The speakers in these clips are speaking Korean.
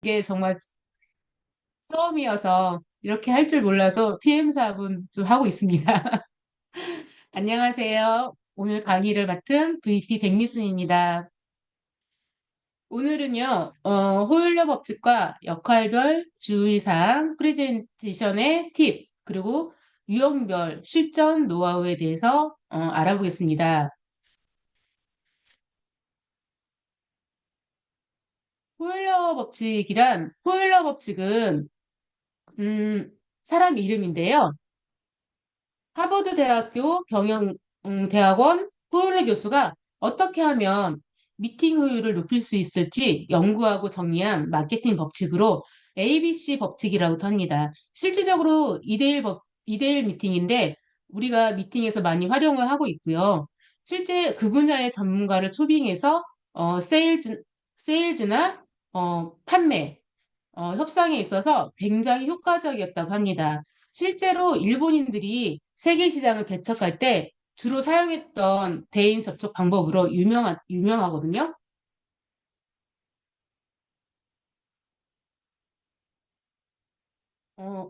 이게 정말 처음이어서 이렇게 할 줄 몰라도 PM 사업은 좀 하고 있습니다. 안녕하세요. 오늘 강의를 맡은 VP 백미순입니다. 오늘은요, 호일러 법칙과 역할별 주의사항, 프레젠테이션의 팁, 그리고 유형별 실전 노하우에 대해서 알아보겠습니다. 호일러 법칙은 사람 이름인데요. 하버드 대학교 경영대학원 호일러 교수가 어떻게 하면 미팅 효율을 높일 수 있을지 연구하고 정리한 마케팅 법칙으로 ABC 법칙이라고도 합니다. 실질적으로 2대1 미팅인데 우리가 미팅에서 많이 활용을 하고 있고요. 실제 그 분야의 전문가를 초빙해서 세일즈나 판매, 협상에 있어서 굉장히 효과적이었다고 합니다. 실제로 일본인들이 세계 시장을 개척할 때 주로 사용했던 대인 접촉 방법으로 유명하거든요.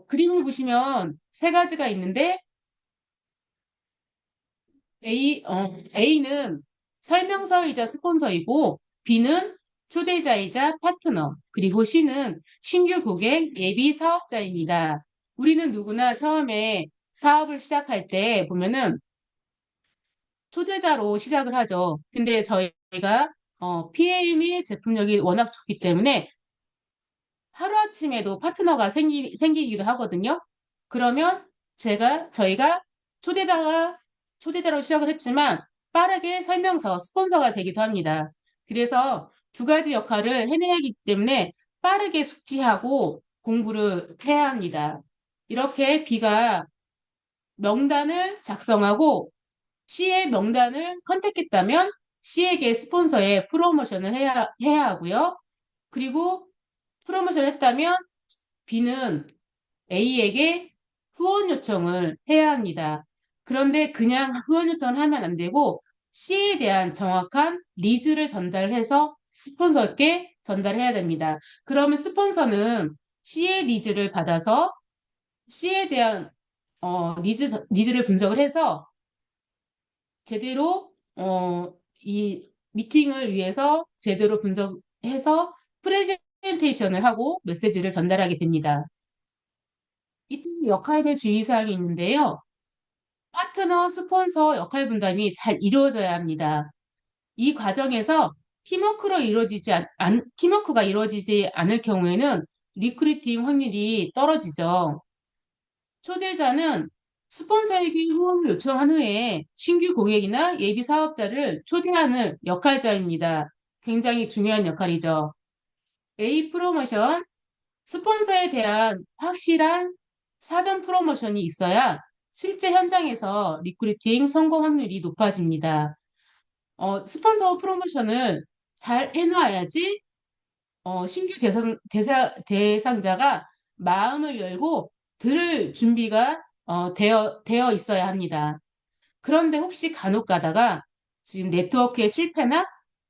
그림을 보시면 세 가지가 있는데 A는 설명서이자 스폰서이고 B는 초대자이자 파트너, 그리고 C는 신규 고객 예비 사업자입니다. 우리는 누구나 처음에 사업을 시작할 때 보면은 초대자로 시작을 하죠. 근데 저희가 PM의 제품력이 워낙 좋기 때문에 하루아침에도 파트너가 생기기도 하거든요. 그러면 저희가 초대자가, 초대자로 시작을 했지만 빠르게 설명서, 스폰서가 되기도 합니다. 그래서 두 가지 역할을 해내야 하기 때문에 빠르게 숙지하고 공부를 해야 합니다. 이렇게 B가 명단을 작성하고 C의 명단을 컨택했다면 C에게 스폰서의 프로모션을 해야 하고요. 그리고 프로모션을 했다면 B는 A에게 후원 요청을 해야 합니다. 그런데 그냥 후원 요청을 하면 안 되고 C에 대한 정확한 리즈를 전달해서 스폰서께 전달해야 됩니다. 그러면 스폰서는 C의 리즈를 받아서 C에 대한 니즈를 분석을 해서 제대로 이 미팅을 위해서 제대로 분석해서 프레젠테이션을 하고 메시지를 전달하게 됩니다. 이때 역할별 주의사항이 있는데요. 파트너, 스폰서 역할 분담이 잘 이루어져야 합니다. 이 과정에서 팀워크가 이루어지지 않을 경우에는 리크루팅 확률이 떨어지죠. 초대자는 스폰서에게 후원을 요청한 후에 신규 고객이나 예비 사업자를 초대하는 역할자입니다. 굉장히 중요한 역할이죠. A 프로모션, 스폰서에 대한 확실한 사전 프로모션이 있어야 실제 현장에서 리크루팅 성공 확률이 높아집니다. 스폰서 프로모션을 잘 해놔야지 신규 대상자가 마음을 열고 들을 준비가 되어 있어야 합니다. 그런데 혹시 간혹 가다가 지금 네트워크의 실패나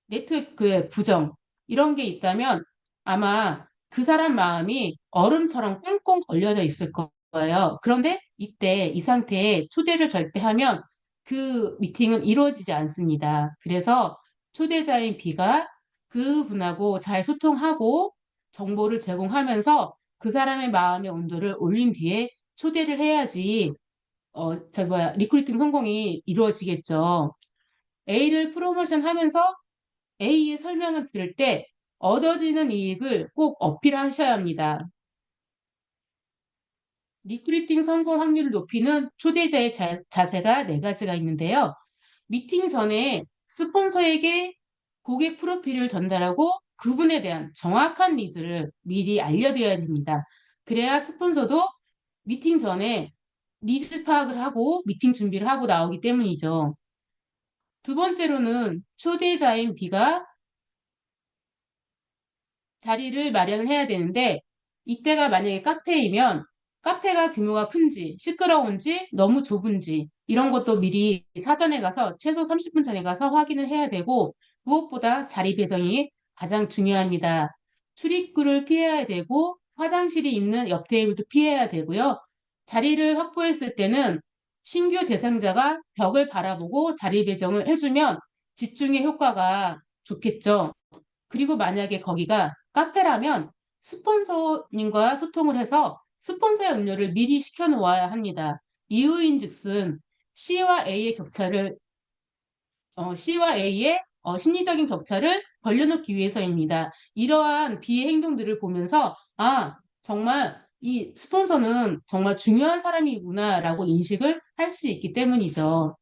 네트워크의 부정 이런 게 있다면 아마 그 사람 마음이 얼음처럼 꽁꽁 걸려져 있을 거예요. 그런데 이때 이 상태에 초대를 절대 하면 그 미팅은 이루어지지 않습니다. 그래서 초대자인 B가 그분하고 잘 소통하고 정보를 제공하면서 그 사람의 마음의 온도를 올린 뒤에 초대를 해야지 리크루팅 성공이 이루어지겠죠. A를 프로모션 하면서 A의 설명을 들을 때 얻어지는 이익을 꼭 어필하셔야 합니다. 리크루팅 성공 확률을 높이는 초대자의 자세가 네 가지가 있는데요. 미팅 전에 스폰서에게 고객 프로필을 전달하고 그분에 대한 정확한 니즈를 미리 알려드려야 됩니다. 그래야 스폰서도 미팅 전에 니즈 파악을 하고 미팅 준비를 하고 나오기 때문이죠. 두 번째로는 초대자인 B가 자리를 마련을 해야 되는데 이때가 만약에 카페이면 카페가 규모가 큰지 시끄러운지 너무 좁은지 이런 것도 미리 사전에 가서 최소 30분 전에 가서 확인을 해야 되고 무엇보다 자리 배정이 가장 중요합니다. 출입구를 피해야 되고 화장실이 있는 옆 테이블도 피해야 되고요. 자리를 확보했을 때는 신규 대상자가 벽을 바라보고 자리 배정을 해주면 집중의 효과가 좋겠죠. 그리고 만약에 거기가 카페라면 스폰서님과 소통을 해서 스폰서의 음료를 미리 시켜 놓아야 합니다. 이유인즉슨 C와 A의 격차를 C와 A의 심리적인 격차를 벌려놓기 위해서입니다. 이러한 B의 행동들을 보면서 정말 이 스폰서는 정말 중요한 사람이구나라고 인식을 할 수 있기 때문이죠.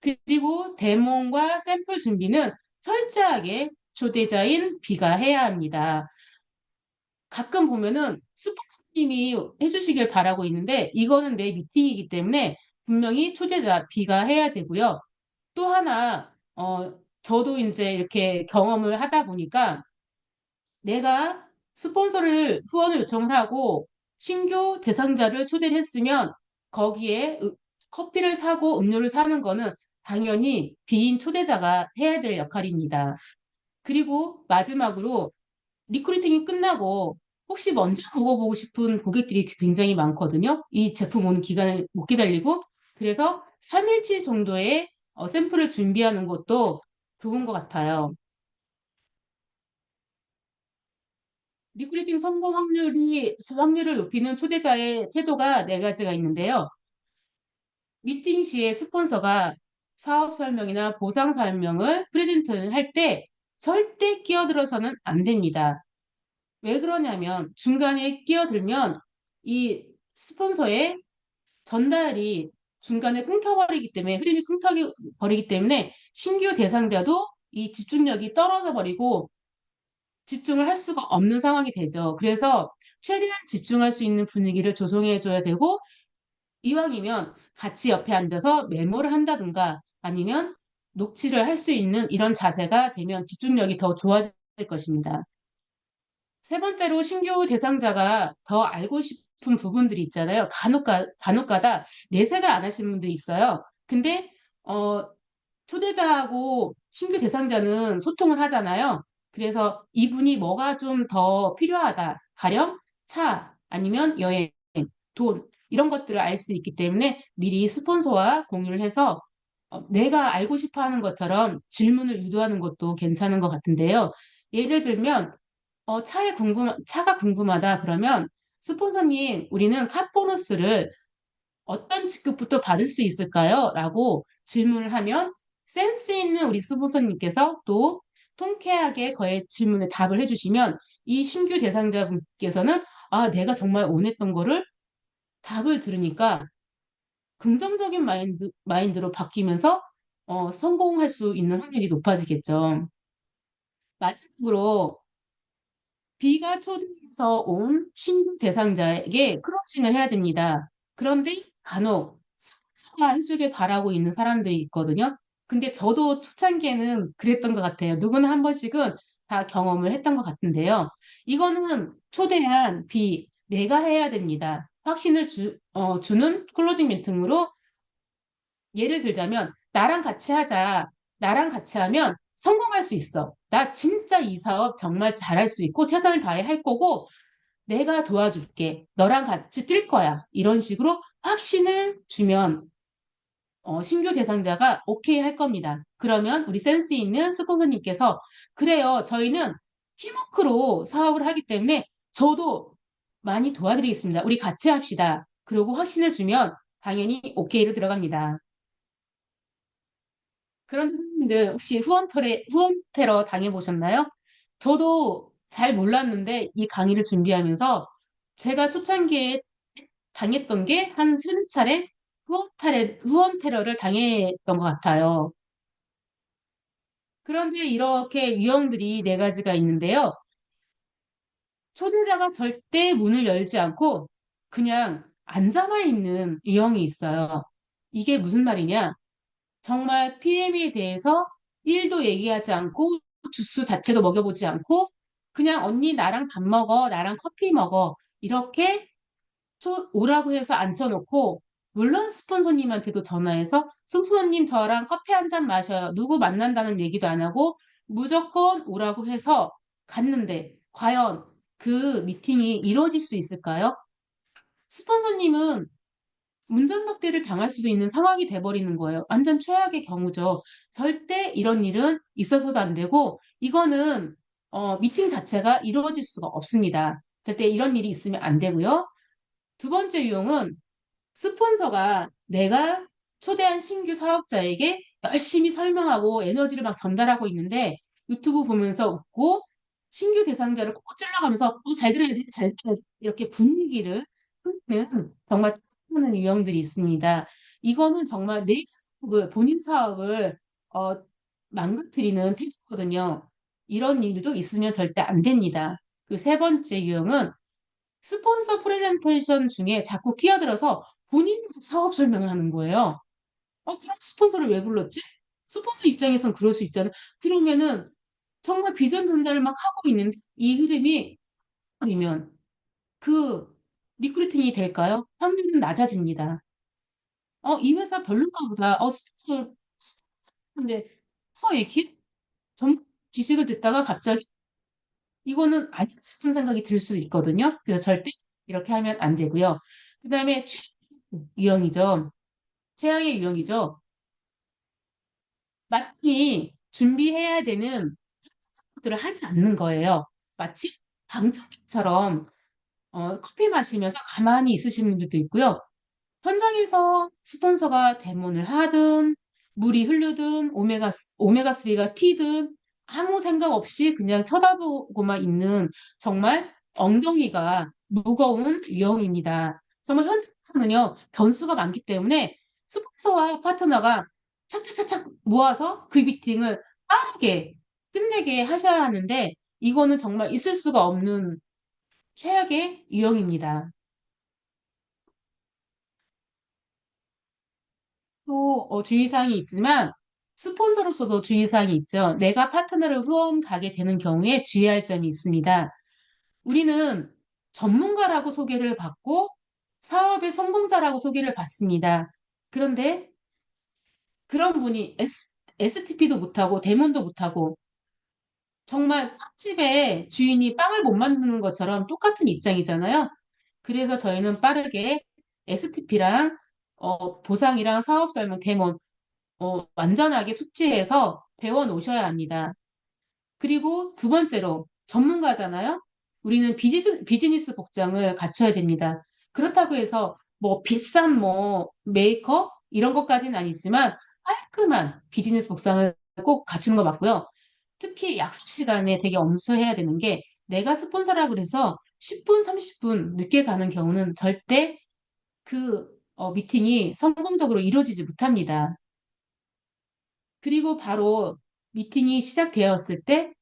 그리고 데몬과 샘플 준비는 철저하게 초대자인 B가 해야 합니다. 가끔 보면은 스폰서님이 해주시길 바라고 있는데 이거는 내 미팅이기 때문에 분명히 초대자 B가 해야 되고요. 또 하나, 저도 이제 이렇게 경험을 하다 보니까 내가 스폰서를 후원을 요청을 하고 신규 대상자를 초대를 했으면 거기에 커피를 사고 음료를 사는 거는 당연히 비인 초대자가 해야 될 역할입니다. 그리고 마지막으로 리크루팅이 끝나고 혹시 먼저 먹어보고 싶은 고객들이 굉장히 많거든요. 이 제품 오는 기간을 못 기다리고. 그래서 3일치 정도의 샘플을 준비하는 것도 좋은 것 같아요. 리크루팅 성공 확률을 높이는 초대자의 태도가 네 가지가 있는데요. 미팅 시에 스폰서가 사업 설명이나 보상 설명을 프레젠트를 할 때 절대 끼어들어서는 안 됩니다. 왜 그러냐면 중간에 끼어들면 이 스폰서의 전달이 중간에 끊겨버리기 때문에 흐름이 끊겨버리기 때문에 신규 대상자도 이 집중력이 떨어져 버리고 집중을 할 수가 없는 상황이 되죠. 그래서 최대한 집중할 수 있는 분위기를 조성해 줘야 되고 이왕이면 같이 옆에 앉아서 메모를 한다든가 아니면 녹취를 할 수 있는 이런 자세가 되면 집중력이 더 좋아질 것입니다. 세 번째로 신규 대상자가 더 알고 싶은 부분들이 있잖아요. 간혹가다 내색을 안 하시는 분들이 있어요. 근데 어, 초대자하고 신규 대상자는 소통을 하잖아요. 그래서 이분이 뭐가 좀 더 필요하다. 가령 차 아니면 여행, 돈 이런 것들을 알 수 있기 때문에 미리 스폰서와 공유를 해서 내가 알고 싶어 하는 것처럼 질문을 유도하는 것도 괜찮은 것 같은데요. 예를 들면 차가 궁금하다 그러면 스폰서님, 우리는 카 보너스를 어떤 직급부터 받을 수 있을까요? 라고 질문을 하면 센스 있는 우리 스폰서님께서 또 통쾌하게 그의 질문에 답을 해주시면 이 신규 대상자분께서는 내가 정말 원했던 거를 답을 들으니까 긍정적인 마인드로 바뀌면서 성공할 수 있는 확률이 높아지겠죠. 마지막으로 B가 초대해서 온 신규 대상자에게 크로징을 해야 됩니다. 그런데 간혹 스폰서가 해주길 바라고 있는 사람들이 있거든요. 근데 저도 초창기에는 그랬던 것 같아요. 누구나 한 번씩은 다 경험을 했던 것 같은데요. 이거는 초대한 B, 내가 해야 됩니다. 확신을 주는 클로징 미팅으로 예를 들자면 나랑 같이 하자. 나랑 같이 하면 성공할 수 있어. 나 진짜 이 사업 정말 잘할 수 있고 최선을 다해 할 거고 내가 도와줄게. 너랑 같이 뛸 거야. 이런 식으로 확신을 주면 신규 대상자가 오케이 할 겁니다. 그러면 우리 센스 있는 스폰서님께서 그래요. 저희는 팀워크로 사업을 하기 때문에 저도 많이 도와드리겠습니다. 우리 같이 합시다. 그리고 확신을 주면 당연히 오케이로 들어갑니다. 그런 분들 혹시 후원 테러 당해보셨나요? 저도 잘 몰랐는데 이 강의를 준비하면서 제가 초창기에 당했던 게 한 세네 차례 후원 테러를 당했던 것 같아요. 그런데 이렇게 유형들이 네 가지가 있는데요. 초대자가 절대 문을 열지 않고 그냥 앉아만 있는 유형이 있어요. 이게 무슨 말이냐? 정말 PM에 대해서 1도 얘기하지 않고 주스 자체도 먹여보지 않고 그냥 언니 나랑 밥 먹어, 나랑 커피 먹어 이렇게 오라고 해서 앉혀놓고 물론 스폰서님한테도 전화해서 스폰서님 저랑 커피 한 잔 마셔요. 누구 만난다는 얘기도 안 하고 무조건 오라고 해서 갔는데 과연 그 미팅이 이루어질 수 있을까요? 스폰서님은 문전박대를 당할 수도 있는 상황이 돼버리는 거예요. 완전 최악의 경우죠. 절대 이런 일은 있어서도 안 되고, 이거는, 미팅 자체가 이루어질 수가 없습니다. 절대 이런 일이 있으면 안 되고요. 두 번째 유형은 스폰서가 내가 초대한 신규 사업자에게 열심히 설명하고 에너지를 막 전달하고 있는데 유튜브 보면서 웃고 신규 대상자를 꼭 찔러가면서 잘 들어야 돼, 잘 들어야 돼. 이렇게 분위기를 흐리는 정말 하는 유형들이 있습니다. 이거는 정말 내 사업을, 본인 사업을 어, 망가뜨리는 태도거든요. 이런 일도 있으면 절대 안 됩니다. 그 세 번째 유형은 스폰서 프레젠테이션 중에 자꾸 끼어들어서 본인 사업 설명을 하는 거예요. 그럼 스폰서를 왜 불렀지? 스폰서 입장에선 그럴 수 있잖아요. 그러면은 정말 비전 전달을 막 하고 있는데 이 흐름이 아니면 그 리크루팅이 될까요? 확률은 낮아집니다. 이 회사 별론가 보다. 스폰서인데 스폰서 얘기? 전 지식을 듣다가 갑자기 이거는 아니다 싶은 생각이 들 수 있거든요. 그래서 절대 이렇게 하면 안 되고요. 그 다음에 유형이죠. 최악의 유형이죠. 마땅히 준비해야 되는 것들을 하지 않는 거예요. 마치 방청객처럼 커피 마시면서 가만히 있으시는 분들도 있고요. 현장에서 스폰서가 데모를 하든 물이 흐르든 오메가3가 튀든 아무 생각 없이 그냥 쳐다보고만 있는 정말 엉덩이가 무거운 유형입니다. 정말 현장에서는요 변수가 많기 때문에 스폰서와 파트너가 착착착착 모아서 그 미팅을 빠르게 끝내게 하셔야 하는데 이거는 정말 있을 수가 없는 최악의 유형입니다. 또 주의사항이 있지만 스폰서로서도 주의사항이 있죠. 내가 파트너를 후원 가게 되는 경우에 주의할 점이 있습니다. 우리는 전문가라고 소개를 받고 사업의 성공자라고 소개를 받습니다. 그런데 그런 분이 STP도 못하고 대문도 못하고 정말 빵집에 주인이 빵을 못 만드는 것처럼 똑같은 입장이잖아요. 그래서 저희는 빠르게 STP랑 보상이랑 사업 설명 데모 완전하게 숙지해서 배워 놓으셔야 합니다. 그리고 두 번째로 전문가잖아요. 우리는 비즈니스 복장을 갖춰야 됩니다. 그렇다고 해서 뭐 비싼 뭐 메이크업 이런 것까지는 아니지만 깔끔한 비즈니스 복장을 꼭 갖추는 거 맞고요. 특히 약속 시간에 되게 엄수해야 되는 게 내가 스폰서라 그래서 10분, 30분 늦게 가는 경우는 절대 그 미팅이 성공적으로 이루어지지 못합니다. 그리고 바로 미팅이 시작되었을 때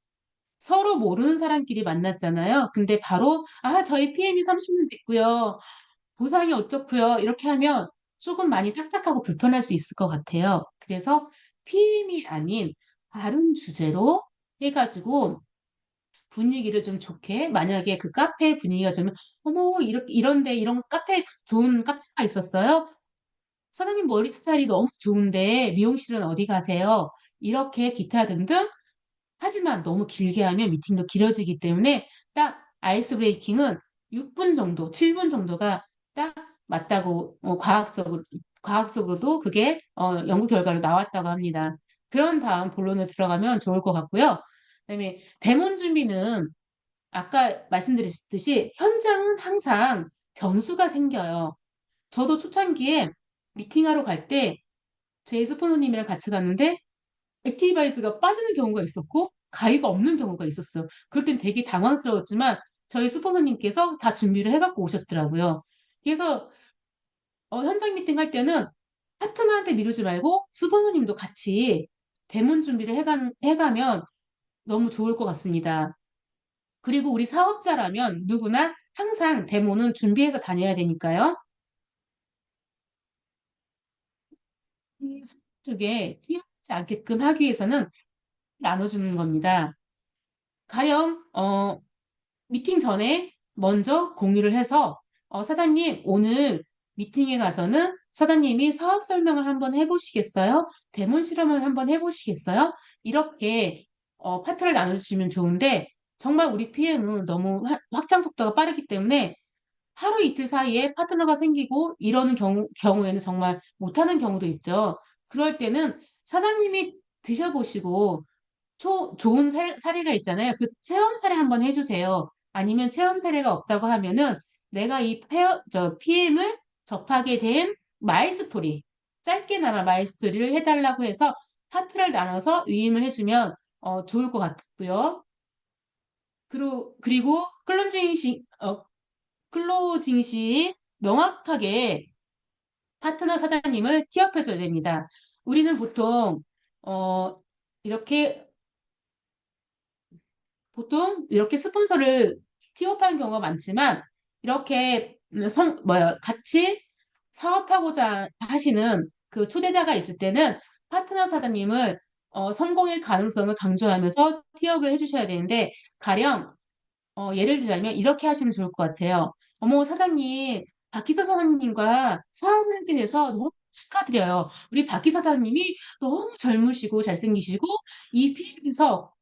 서로 모르는 사람끼리 만났잖아요. 근데 바로, 저희 PM이 30분 됐고요. 보상이 어쩌고요. 이렇게 하면 조금 많이 딱딱하고 불편할 수 있을 것 같아요. 그래서 PM이 아닌 다른 주제로 해가지고 분위기를 좀 좋게, 만약에 그 카페 분위기가 좀, 어머, 이런데 이런 카페, 좋은 카페가 있었어요. 사장님 머리 스타일이 너무 좋은데 미용실은 어디 가세요? 이렇게 기타 등등. 하지만 너무 길게 하면 미팅도 길어지기 때문에 딱 아이스 브레이킹은 6분 정도, 7분 정도가 딱 맞다고 과학적으로도 그게 연구 결과로 나왔다고 합니다. 그런 다음 본론을 들어가면 좋을 것 같고요. 그다음에 대본 준비는 아까 말씀드렸듯이 현장은 항상 변수가 생겨요. 저도 초창기에 미팅하러 갈 때 제 스포너님이랑 같이 갔는데 액티바이즈가 빠지는 경우가 있었고 가위가 없는 경우가 있었어요. 그럴 땐 되게 당황스러웠지만 저희 스포너님께서 다 준비를 해갖고 오셨더라고요. 그래서 현장 미팅 할 때는 파트너한테 미루지 말고 스포너님도 같이 대문 준비를 해가면 너무 좋을 것 같습니다. 그리고 우리 사업자라면 누구나 항상 데모는 준비해서 다녀야 되니까요. 이 쪽에 피하지 않게끔 하기 위해서는 나눠주는 겁니다. 가령 미팅 전에 먼저 공유를 해서 사장님 오늘 미팅에 가서는 사장님이 사업 설명을 한번 해보시겠어요? 데몬 실험을 한번 해보시겠어요? 이렇게 파트를 나눠주시면 좋은데 정말 우리 PM은 너무 확장 속도가 빠르기 때문에 하루 이틀 사이에 파트너가 생기고 이러는 경우에는 정말 못하는 경우도 있죠. 그럴 때는 사장님이 드셔보시고 좋은 사례가 있잖아요. 그 체험 사례 한번 해주세요. 아니면 체험 사례가 없다고 하면은 내가 PM을 접하게 된 마이스토리, 짧게나마 마이스토리를 해달라고 해서 파트를 나눠서 위임을 해주면 좋을 것 같고요. 그리고 클로징 시 명확하게 파트너 사장님을 티업해줘야 됩니다. 우리는 어, 이렇게 보통 이렇게 스폰서를 티업하는 경우가 많지만 이렇게 같이 사업하고자 하시는 그 초대자가 있을 때는 파트너 사장님을 성공의 가능성을 강조하면서 티업을 해주셔야 되는데 가령 예를 들자면 이렇게 하시면 좋을 것 같아요. 어머, 사장님, 박기사 사장님과 사업을 하게 돼서 너무 축하드려요. 우리 박기사 사장님이 너무 젊으시고 잘생기시고 이 피부에서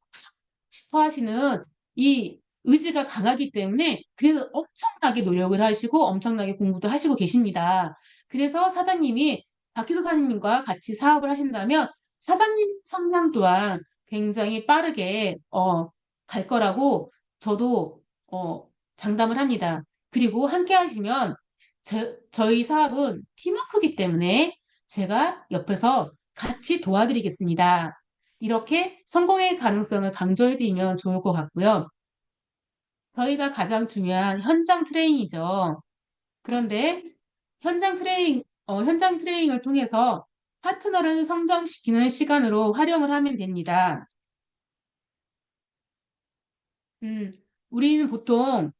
싶어 하시는 이 의지가 강하기 때문에 그래서 엄청나게 노력을 하시고 엄청나게 공부도 하시고 계십니다. 그래서 사장님이 박기사 사장님과 같이 사업을 하신다면 사장님 성장 또한 굉장히 빠르게 갈 거라고 저도 장담을 합니다. 그리고 함께 하시면 저희 사업은 팀워크이기 때문에 제가 옆에서 같이 도와드리겠습니다. 이렇게 성공의 가능성을 강조해드리면 좋을 것 같고요. 저희가 가장 중요한 현장 트레이닝이죠. 그런데 현장 트레이닝을 통해서 파트너를 성장시키는 시간으로 활용을 하면 됩니다. 음, 우리는 보통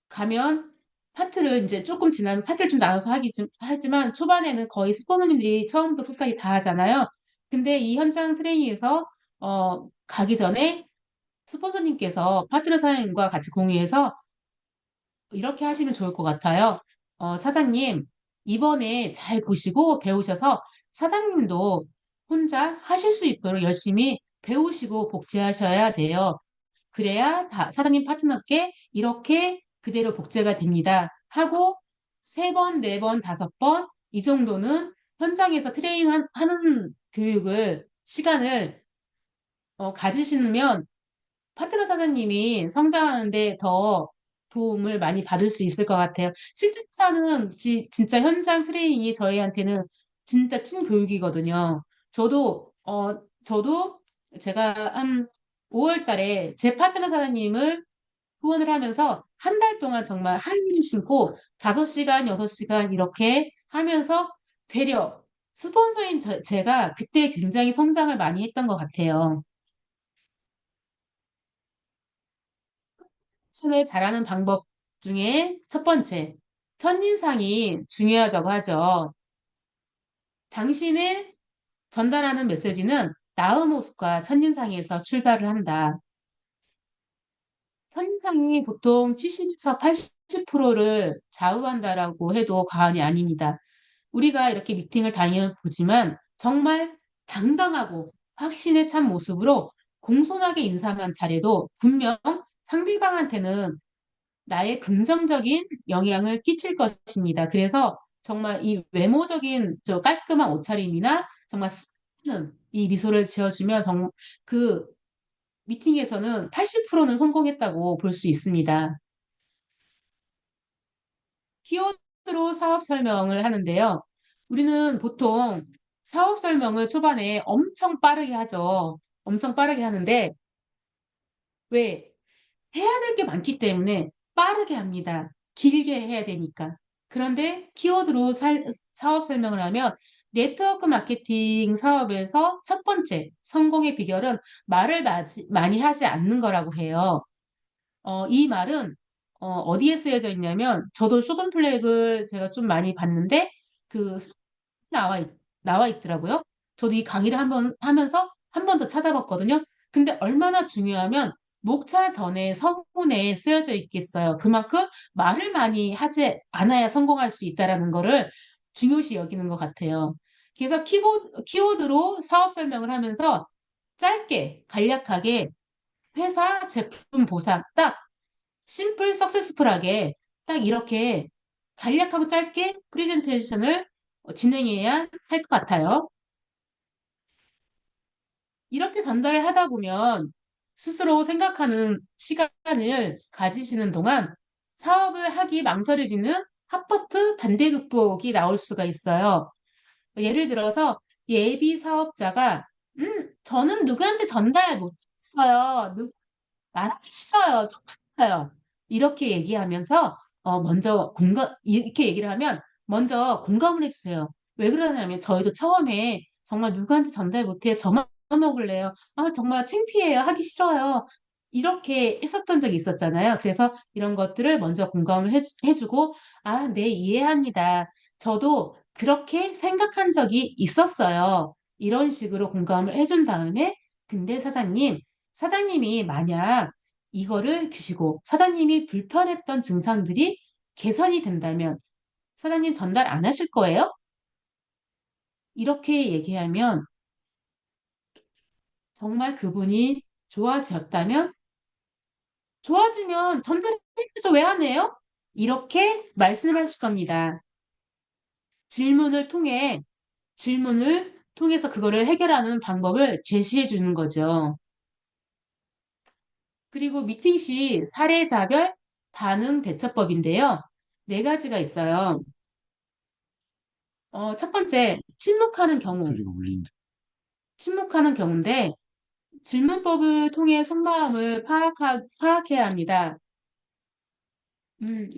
가면 파트를 이제 조금 지나면 파트를 좀 나눠서 하지만 초반에는 거의 스포너님들이 처음부터 끝까지 다 하잖아요. 근데 이 현장 트레이닝에서 가기 전에 스폰서님께서 파트너 사장님과 같이 공유해서 이렇게 하시면 좋을 것 같아요. 사장님, 이번에 잘 보시고 배우셔서 사장님도 혼자 하실 수 있도록 열심히 배우시고 복제하셔야 돼요. 그래야 사장님 파트너께 이렇게 그대로 복제가 됩니다. 하고 세 번, 네 번, 다섯 번 이 정도는 현장에서 하는 시간을 가지시면 파트너 사장님이 성장하는데 더 도움을 많이 받을 수 있을 것 같아요. 실질사는 진짜 현장 트레이닝이 저희한테는 진짜 찐 교육이거든요. 저도 제가 한 5월 달에 제 파트너 사장님을 후원을 하면서 한 달 동안 정말 하이힐 신고 5시간, 6시간 이렇게 하면서 되려 스폰서인 제가 그때 굉장히 성장을 많이 했던 것 같아요. 손을 잘하는 방법 중에 첫 번째, 첫인상이 중요하다고 하죠. 당신의 전달하는 메시지는 나의 모습과 첫인상에서 출발을 한다. 첫인상이 보통 70에서 80%를 좌우한다라고 해도 과언이 아닙니다. 우리가 이렇게 미팅을 다녀보지만 정말 당당하고 확신에 찬 모습으로 공손하게 인사만 잘해도 분명 상대방한테는 나의 긍정적인 영향을 끼칠 것입니다. 그래서 정말 이 외모적인 저 깔끔한 옷차림이나 정말 스는 이 미소를 지어주면 그 미팅에서는 80%는 성공했다고 볼 수 있습니다. 키워드로 사업 설명을 하는데요. 우리는 보통 사업 설명을 초반에 엄청 빠르게 하죠. 엄청 빠르게 하는데 왜? 해야 될 게 많기 때문에 빠르게 합니다. 길게 해야 되니까. 그런데 키워드로 사업 설명을 하면 네트워크 마케팅 사업에서 첫 번째 성공의 비결은 말을 많이 하지 않는 거라고 해요. 이 말은 디에 쓰여져 있냐면 저도 쇼돈 플렉을 제가 좀 많이 봤는데 그 나와 나와 있더라고요. 저도 이 강의를 한번 하면서 한 번 더 찾아봤거든요. 근데 얼마나 중요하면 목차 전에 서문에 쓰여져 있겠어요. 그만큼 말을 많이 하지 않아야 성공할 수 있다라는 거를 중요시 여기는 것 같아요. 그래서 키워드로 사업 설명을 하면서 짧게 간략하게 회사 제품 보상 딱 심플 석세스풀하게 딱 이렇게 간략하고 짧게 프레젠테이션을 진행해야 할 것 같아요. 이렇게 전달을 하다 보면 스스로 생각하는 시간을 가지시는 동안 사업을 하기 망설여지는 합버트 반대 극복이 나올 수가 있어요. 예를 들어서 예비 사업자가 저는 누구한테 전달 못했어요. 말하기 싫어요. 쪽팔려요. 이렇게 얘기하면서 먼저 공감 이렇게 얘기를 하면 먼저 공감을 해주세요. 왜 그러냐면 저희도 처음에 정말 누구한테 전달 못해 저만 먹을래요. 아 정말 창피해요. 하기 싫어요. 이렇게 했었던 적이 있었잖아요. 그래서 이런 것들을 먼저 공감을 해주고 아, 네, 이해합니다. 저도 그렇게 생각한 적이 있었어요. 이런 식으로 공감을 해준 다음에 근데 사장님이 만약 이거를 드시고 사장님이 불편했던 증상들이 개선이 된다면 사장님 전달 안 하실 거예요? 이렇게 얘기하면 정말 그분이 좋아졌다면 좋아지면 전달해야죠. 왜 안 해요? 이렇게 말씀하실 겁니다. 질문을 통해 질문을 통해서 그거를 해결하는 방법을 제시해 주는 거죠. 그리고 미팅 시 사례자별 반응 대처법인데요. 네 가지가 있어요. 첫 번째, 침묵하는 경우. 소리가 울린다. 침묵하는 경우인데, 질문법을 통해 속마음을 파악해야 합니다.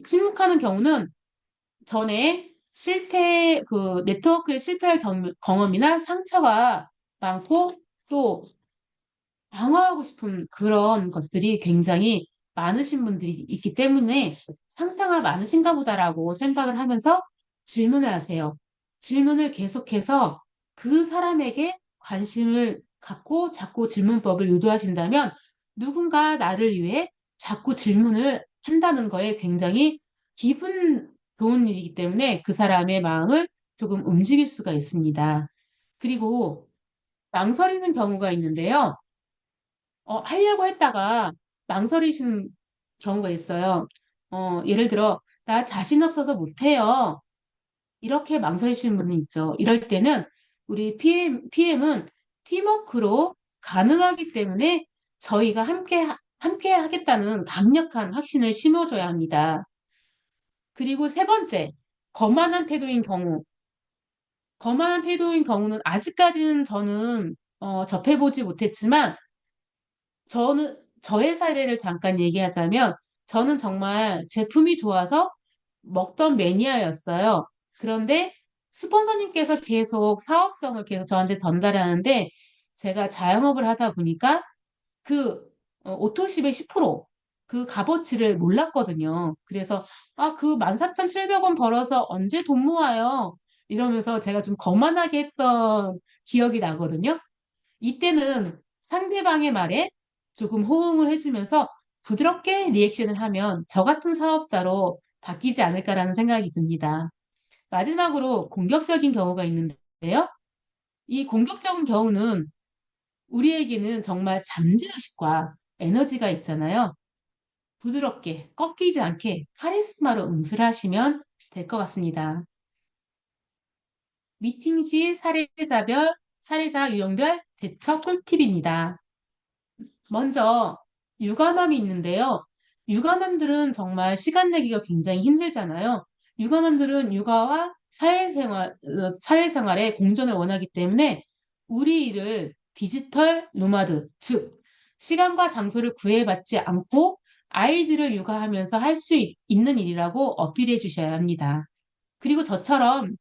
침묵하는 경우는 전에 네트워크의 실패 경험이나 상처가 많고, 또 방어하고 싶은 그런 것들이 굉장히 많으신 분들이 있기 때문에 상처가 많으신가 보다라고 생각을 하면서 질문을 하세요. 질문을 계속해서 그 사람에게 관심을 갖고 자꾸 질문법을 유도하신다면 누군가 나를 위해 자꾸 질문을 한다는 거에 굉장히 기분 좋은 일이기 때문에 그 사람의 마음을 조금 움직일 수가 있습니다. 그리고 망설이는 경우가 있는데요. 하려고 했다가 망설이시는 경우가 있어요. 예를 들어, 나 자신 없어서 못해요. 이렇게 망설이시는 분이 있죠. 이럴 때는 우리 PM은 팀워크로 가능하기 때문에 저희가 함께 하겠다는 강력한 확신을 심어줘야 합니다. 그리고 세 번째, 거만한 태도인 경우. 거만한 태도인 경우는 아직까지는 저는 접해보지 못했지만 저의 사례를 잠깐 얘기하자면, 저는 정말 제품이 좋아서 먹던 매니아였어요. 그런데 스폰서님께서 계속 사업성을 계속 저한테 전달하는데, 제가 자영업을 하다 보니까 그 오토십의 10%그 값어치를 몰랐거든요. 그래서, 아, 그 14,700원 벌어서 언제 돈 모아요? 이러면서 제가 좀 거만하게 했던 기억이 나거든요. 이때는 상대방의 말에 조금 호응을 해주면서 부드럽게 리액션을 하면 저 같은 사업자로 바뀌지 않을까라는 생각이 듭니다. 마지막으로 공격적인 경우가 있는데요. 이 공격적인 경우는 우리에게는 정말 잠재의식과 에너지가 있잖아요. 부드럽게 꺾이지 않게 카리스마로 응수하시면 될 것 같습니다. 미팅 시 사례자 유형별 대처 꿀팁입니다. 먼저 육아맘이 있는데요. 육아맘들은 정말 시간 내기가 굉장히 힘들잖아요. 육아맘들은 육아와 사회생활의 공존을 원하기 때문에 우리 일을 디지털 노마드, 즉 시간과 장소를 구애받지 않고 아이들을 육아하면서 할 수 있는 일이라고 어필해 주셔야 합니다. 그리고 저처럼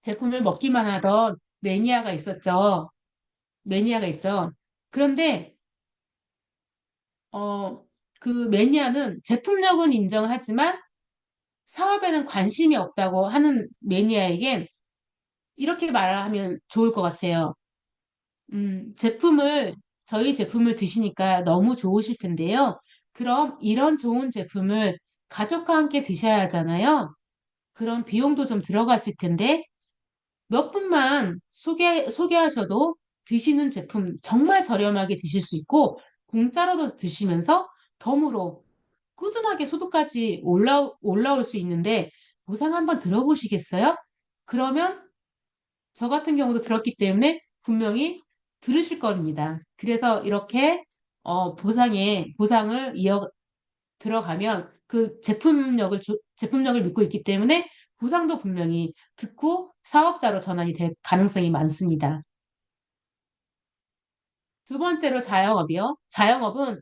제품을 먹기만 하던 매니아가 있었죠. 매니아가 있죠. 그런데 어, 그 매니아는 제품력은 인정하지만 사업에는 관심이 없다고 하는 매니아에겐 이렇게 말하면 좋을 것 같아요. 저희 제품을 드시니까 너무 좋으실 텐데요. 그럼 이런 좋은 제품을 가족과 함께 드셔야 하잖아요. 그럼 비용도 좀 들어갔을 텐데 몇 분만 소개하셔도 드시는 제품 정말 저렴하게 드실 수 있고 공짜로도 드시면서 덤으로 꾸준하게 소득까지 올라올 수 있는데 보상 한번 들어보시겠어요? 그러면 저 같은 경우도 들었기 때문에 분명히 들으실 겁니다. 그래서 이렇게 보상을 들어가면 그 제품력을 믿고 있기 때문에 보상도 분명히 듣고 사업자로 전환이 될 가능성이 많습니다. 두 번째로 자영업이요. 자영업은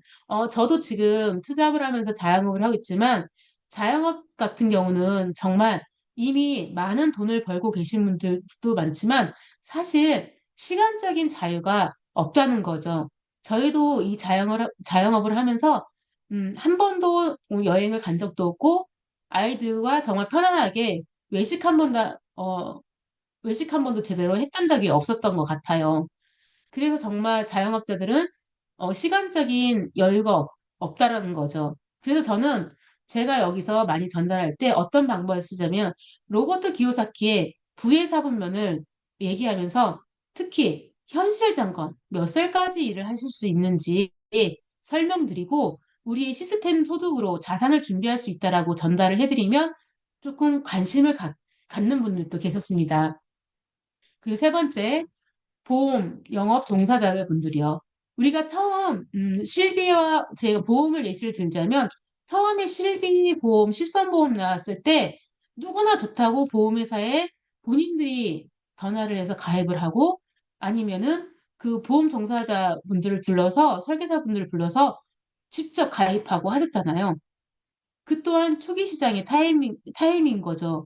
저도 지금 투잡을 하면서 자영업을 하고 있지만 자영업 같은 경우는 정말 이미 많은 돈을 벌고 계신 분들도 많지만 사실 시간적인 자유가 없다는 거죠. 저희도 이 자영업을 하면서 한 번도 여행을 간 적도 없고 아이들과 정말 편안하게 외식 한 번도 외식 한 번도 제대로 했던 적이 없었던 것 같아요. 그래서 정말 자영업자들은 시간적인 여유가 없다라는 거죠. 그래서 저는 제가 여기서 많이 전달할 때 어떤 방법을 쓰자면 로버트 기요사키의 부의 사분면을 얘기하면서 특히 현실 점검, 몇 살까지 일을 하실 수 있는지 설명드리고 우리 시스템 소득으로 자산을 준비할 수 있다라고 전달을 해드리면 조금 갖는 분들도 계셨습니다. 그리고 세 번째, 보험, 영업 종사자분들이요. 우리가 처음 실비와 제가 보험을 예시를 들자면 처음에 실비 보험, 실손보험 나왔을 때 누구나 좋다고 보험회사에 본인들이 전화를 해서 가입을 하고 아니면은 그 보험 종사자분들을 불러서 설계사분들을 불러서 직접 가입하고 하셨잖아요. 그 또한 초기 시장의 타이밍인 거죠.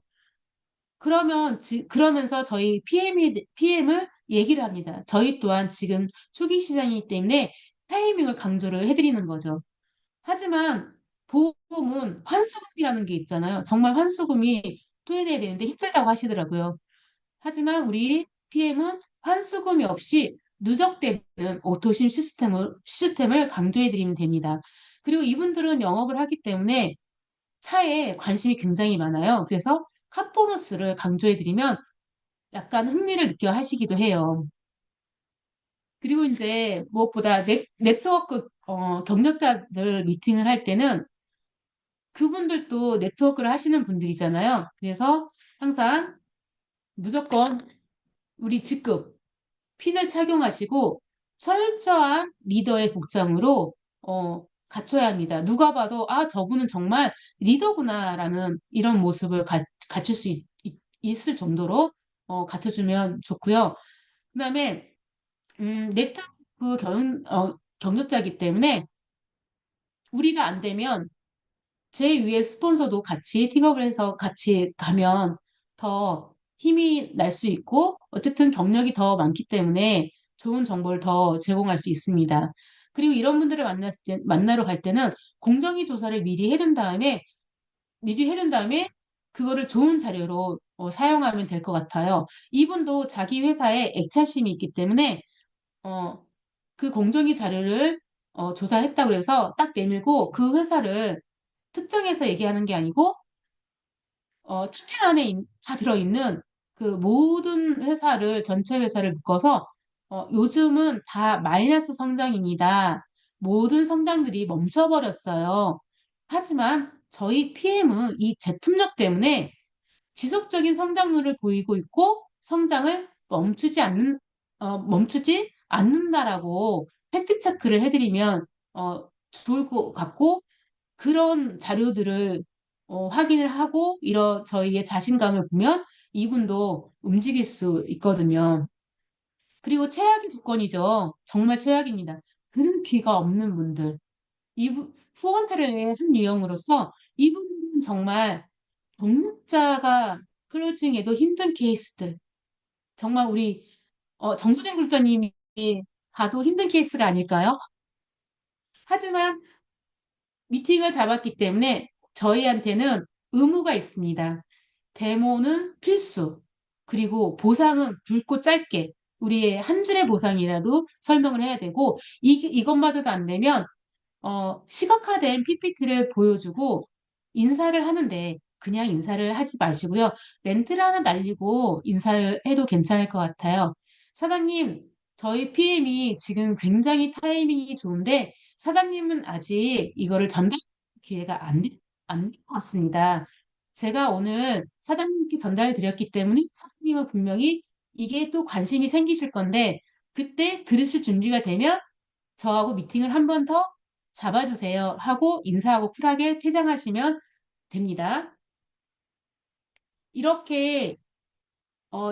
그러면서 저희 PM을 얘기를 합니다. 저희 또한 지금 초기 시장이기 때문에 타이밍을 강조를 해드리는 거죠. 하지만 보험은 환수금이라는 게 있잖아요. 정말 환수금이 토해내야 되는데 힘들다고 하시더라고요. 하지만 우리 PM은 환수금이 없이 누적되는 오토심 시스템을 강조해드리면 됩니다. 그리고 이분들은 영업을 하기 때문에 차에 관심이 굉장히 많아요. 그래서 카보너스를 강조해드리면 약간 흥미를 느껴 하시기도 해요. 그리고 이제 무엇보다 네트워크 경력자들 미팅을 할 때는 그분들도 네트워크를 하시는 분들이잖아요. 그래서 항상 무조건 우리 직급 핀을 착용하시고 철저한 리더의 복장으로 갖춰야 합니다. 누가 봐도 아 저분은 정말 리더구나라는 이런 모습을 갖출 수 있을 정도로 갖춰주면 좋고요. 그다음에 네트워크 경력자이기 때문에 우리가 안 되면 제 위에 스폰서도 같이 픽업을 해서 같이 가면 더 힘이 날 수 있고 어쨌든 경력이 더 많기 때문에 좋은 정보를 더 제공할 수 있습니다. 그리고 이런 분들을 만나러 갈 때는 공정위 조사를 미리 해둔 다음에 그거를 좋은 자료로 사용하면 될 것 같아요. 이분도 자기 회사에 애착심이 있기 때문에 어, 그 공정위 자료를 조사했다고 해서 딱 내밀고 그 회사를 특정해서 얘기하는 게 아니고 탑텐 안에 다 들어있는 그 모든 전체 회사를 묶어서 요즘은 다 마이너스 성장입니다. 모든 성장들이 멈춰버렸어요. 하지만 저희 PM은 이 제품력 때문에 지속적인 성장률을 보이고 있고 성장을 멈추지 않는다라고 팩트 체크를 해드리면 좋을 것 같고 그런 자료들을 확인을 하고 이런 저희의 자신감을 보면 이분도 움직일 수 있거든요. 그리고 최악의 조건이죠. 정말 최악입니다. 들은 귀가 없는 분들. 후원태를 한 유형으로서 이분은 정말 동력자가 클로징에도 힘든 케이스들. 정말 우리 정수진 굴자님이 봐도 힘든 케이스가 아닐까요? 하지만 미팅을 잡았기 때문에 저희한테는 의무가 있습니다. 데모는 필수. 그리고 보상은 굵고 짧게 우리의 한 줄의 보상이라도 설명을 해야 되고 이것마저도 안 되면 시각화된 PPT를 보여주고 인사를 하는데 그냥 인사를 하지 마시고요. 멘트를 하나 날리고 인사를 해도 괜찮을 것 같아요. 사장님, 저희 PM이 지금 굉장히 타이밍이 좋은데 사장님은 아직 이거를 전달 기회가 안 된 것 같습니다. 제가 오늘 사장님께 전달드렸기 때문에 사장님은 분명히 이게 또 관심이 생기실 건데 그때 들으실 준비가 되면 저하고 미팅을 한 번 더 잡아주세요 하고 인사하고 쿨하게 퇴장하시면 됩니다. 이렇게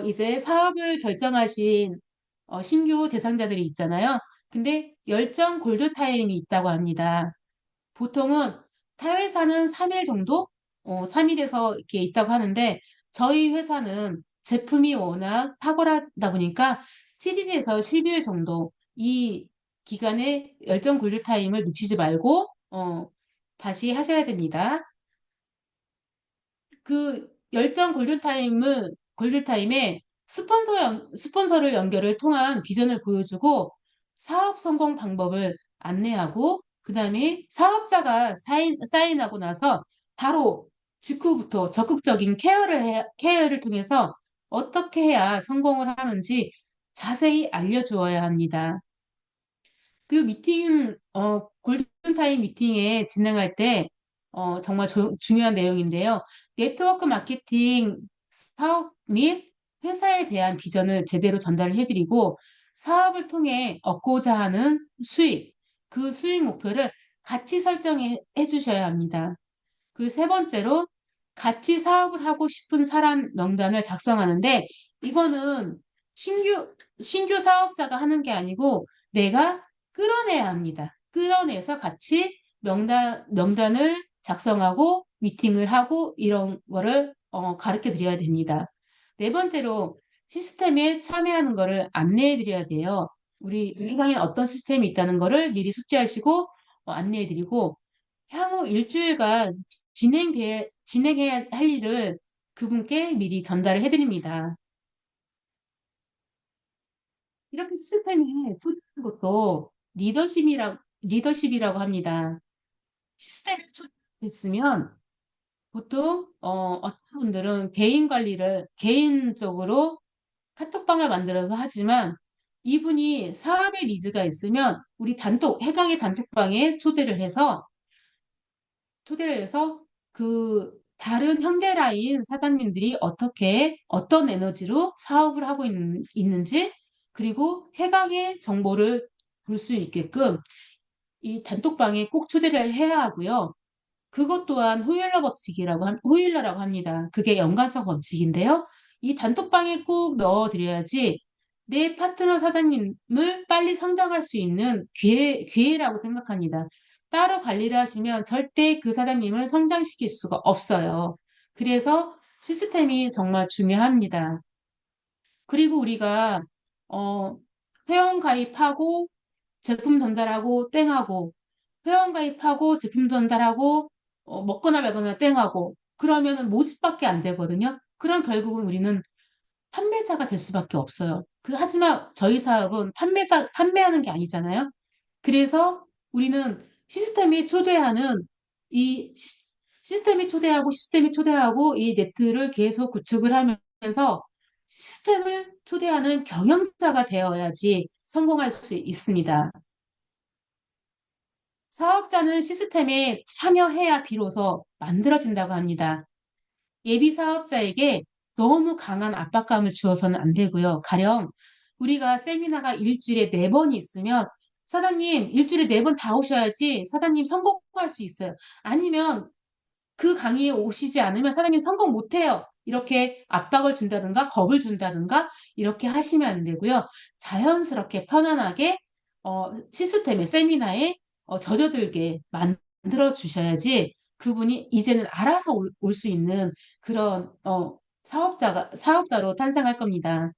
이제 사업을 결정하신 신규 대상자들이 있잖아요. 근데 열정 골드타임이 있다고 합니다. 보통은 타 회사는 3일 정도? 3일에서 이렇게 있다고 하는데 저희 회사는 제품이 워낙 탁월하다 보니까 7일에서 10일 정도 이 기간에 열정 골드타임을 놓치지 말고 다시 하셔야 됩니다. 그 열정 골든타임에 스폰서를 연결을 통한 비전을 보여주고 사업 성공 방법을 안내하고 그다음에 사업자가 사인하고 나서 바로 직후부터 적극적인 케어를 통해서 어떻게 해야 성공을 하는지 자세히 알려주어야 합니다. 그 골든타임 미팅에 진행할 때, 정말 중요한 내용인데요. 네트워크 마케팅 사업 및 회사에 대한 비전을 제대로 전달을 해드리고, 사업을 통해 얻고자 하는 수익, 그 수익 목표를 같이 설정해 주셔야 합니다. 그리고 세 번째로 같이 사업을 하고 싶은 사람 명단을 작성하는데 이거는 신규 사업자가 하는 게 아니고 내가 끌어내야 합니다. 끌어내서 같이 명단을 작성하고 미팅을 하고 이런 거를 가르쳐 드려야 됩니다. 네 번째로 시스템에 참여하는 거를 안내해 드려야 돼요. 우리 회사에 어떤 시스템이 있다는 거를 미리 숙지하시고 안내해 드리고 향후 일주일간 진행해야 할 일을 그분께 미리 전달을 해드립니다. 이렇게 시스템에 초대하는 것도 리더십이라고 합니다. 시스템에 초대됐으면 보통 어떤 분들은 개인 관리를 개인적으로 카톡방을 만들어서 하지만 이분이 사업의 니즈가 있으면 우리 해강의 단톡방에 초대를 해서 그 다른 현대라인 사장님들이 어떤 에너지로 사업을 하고 있는지 그리고 해강의 정보를 볼 수 있게끔 이 단톡방에 꼭 초대를 해야 하고요. 그것 또한 호일러라고 합니다. 그게 연관성 법칙인데요. 이 단톡방에 꼭 넣어드려야지 내 파트너 사장님을 빨리 성장할 수 있는 기회라고 생각합니다. 따로 관리를 하시면 절대 그 사장님을 성장시킬 수가 없어요. 그래서 시스템이 정말 중요합니다. 그리고 우리가 어, 회원 가입하고 제품 전달하고 땡하고 회원 가입하고 제품 전달하고 먹거나 말거나 땡하고 그러면은 모집밖에 안 되거든요. 그럼 결국은 우리는 판매자가 될 수밖에 없어요. 하지만 저희 사업은 판매하는 게 아니잖아요. 그래서 우리는 이 시스템이 초대하고 이 네트를 계속 구축을 하면서 시스템을 초대하는 경영자가 되어야지 성공할 수 있습니다. 사업자는 시스템에 참여해야 비로소 만들어진다고 합니다. 예비 사업자에게 너무 강한 압박감을 주어서는 안 되고요. 가령 우리가 세미나가 일주일에 4번이 있으면 사장님 일주일에 4번 다 오셔야지 사장님 성공할 수 있어요. 아니면 그 강의에 오시지 않으면 사장님 성공 못해요. 이렇게 압박을 준다든가 겁을 준다든가 이렇게 하시면 안 되고요. 자연스럽게 편안하게 세미나에 젖어들게 만들어 주셔야지 그분이 이제는 알아서 올 수 있는 그런 사업자로 탄생할 겁니다.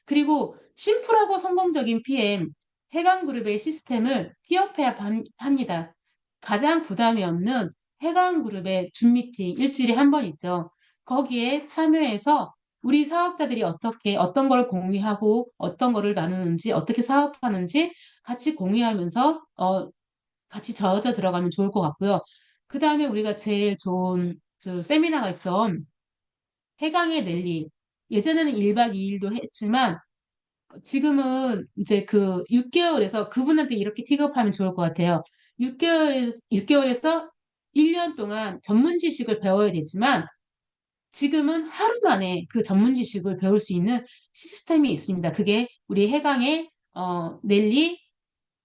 그리고 심플하고 성공적인 PM, 해강그룹의 시스템을 티업해야 합니다. 가장 부담이 없는 해강그룹의 줌미팅 일주일에 한 번 있죠. 거기에 참여해서 우리 사업자들이 어떤 걸 공유하고 어떤 거를 나누는지, 어떻게 사업하는지 같이 공유하면서, 같이 젖어 들어가면 좋을 것 같고요. 그 다음에 우리가 제일 좋은 그 세미나가 있던 해강의 넬리. 예전에는 1박 2일도 했지만 지금은 이제 그 6개월에서 그분한테 이렇게 픽업하면 좋을 것 같아요. 6개월에서 1년 동안 전문 지식을 배워야 되지만 지금은 하루 만에 그 전문 지식을 배울 수 있는 시스템이 있습니다. 그게 우리 해강의 넬리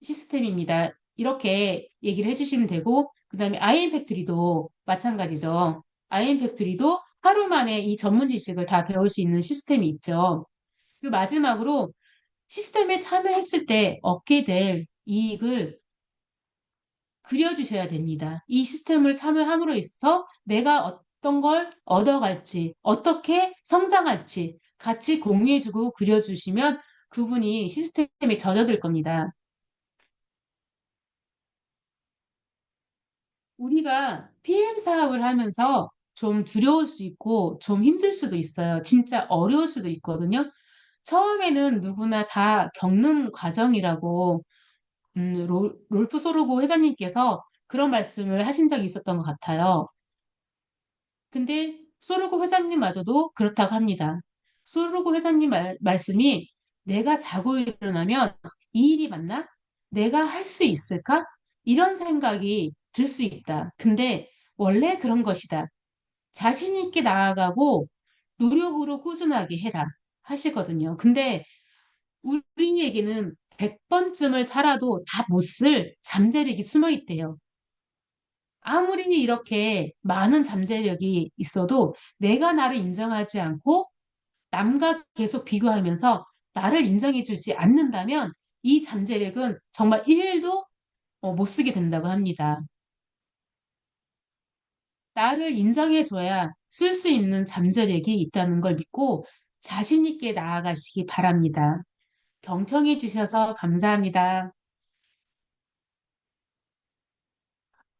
시스템입니다. 이렇게 얘기를 해주시면 되고, 그 다음에 아이엠 팩토리도 마찬가지죠. 아이엠 팩토리도 하루 만에 이 전문 지식을 다 배울 수 있는 시스템이 있죠. 그리고 마지막으로 시스템에 참여했을 때 얻게 될 이익을 그려주셔야 됩니다. 이 시스템을 참여함으로 있어 내가 어떤 걸 얻어갈지, 어떻게 성장할지 같이 공유해주고 그려주시면 그분이 시스템에 젖어들 겁니다. 우리가 PM 사업을 하면서 좀 두려울 수 있고 좀 힘들 수도 있어요. 진짜 어려울 수도 있거든요. 처음에는 누구나 다 겪는 과정이라고 롤프 소르고 회장님께서 그런 말씀을 하신 적이 있었던 것 같아요. 근데 소르고 회장님마저도 그렇다고 합니다. 소르고 회장님 말씀이 내가 자고 일어나면 이 일이 맞나? 내가 할 수 있을까? 이런 생각이 들 수 있다. 근데 원래 그런 것이다. 자신 있게 나아가고 노력으로 꾸준하게 해라 하시거든요. 근데 우리에게는 100번쯤을 살아도 다 못 쓸 잠재력이 숨어 있대요. 아무리 이렇게 많은 잠재력이 있어도 내가 나를 인정하지 않고 남과 계속 비교하면서 나를 인정해주지 않는다면 이 잠재력은 정말 1도 못 쓰게 된다고 합니다. 나를 인정해줘야 쓸 수 있는 잠재력이 있다는 걸 믿고 자신 있게 나아가시기 바랍니다. 경청해 주셔서 감사합니다.